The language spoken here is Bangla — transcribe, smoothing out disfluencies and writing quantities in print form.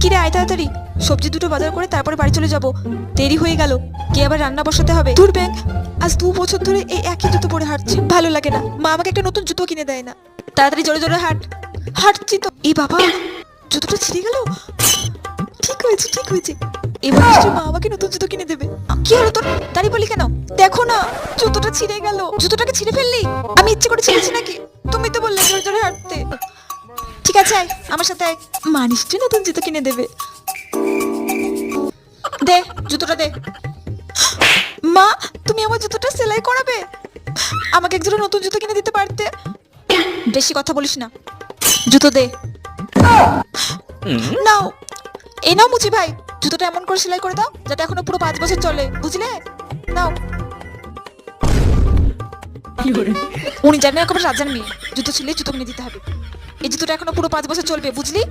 কিরে আয় তাড়াতাড়ি, সবজি দুটো বাজার করে তারপরে বাড়ি চলে যাব। দেরি হয়ে গেল, কে আবার রান্না বসাতে হবে। দূর ব্যাং, আজ 2 বছর ধরে এই একই জুতো পরে হাঁটছি, ভালো লাগে না। মা আমাকে একটা নতুন জুতো কিনে দেয় না। তাড়াতাড়ি জোরে জোরে হাঁট। হাঁটছি তো। এই বাবা, জুতোটা ছিঁড়ে গেল। ঠিক হয়েছে ঠিক হয়েছে, এবার নিশ্চয়ই মা আমাকে নতুন জুতো কিনে দেবে। কি হলো তোর, দাঁড়িয়ে বলি কেন? দেখো না, জুতোটা ছিঁড়ে গেল। জুতোটাকে ছিঁড়ে ফেললি? আমি ইচ্ছে করে ছিঁড়েছি নাকি? তুমি তো বললে জোরে জোরে হাঁটতে। ঠিক আছে আয় আমার সাথে আয়, মা নিশ্চয়ই নতুন জুতো কিনে দেবে। দে জুতোটা দে। মা, তুমি আমার জুতোটা সেলাই করাবে? আমাকে একজোড়া নতুন জুতো কিনে দিতে পারতে। বেশি কথা বলিস না, জুতো দে। নাও, এই নাও মুচি ভাই, জুতোটা এমন করে সেলাই করে দাও যাতে এখনো পুরো 5 বছর চলে, বুঝলে? নাও। উনি জানেন একেবারে রাজার মেয়ে, জুতো ছিলে জুতো কিনে দিতে হবে। এই জুতোটা এখনো পুরো 5 বছর চলবে, বুঝলি?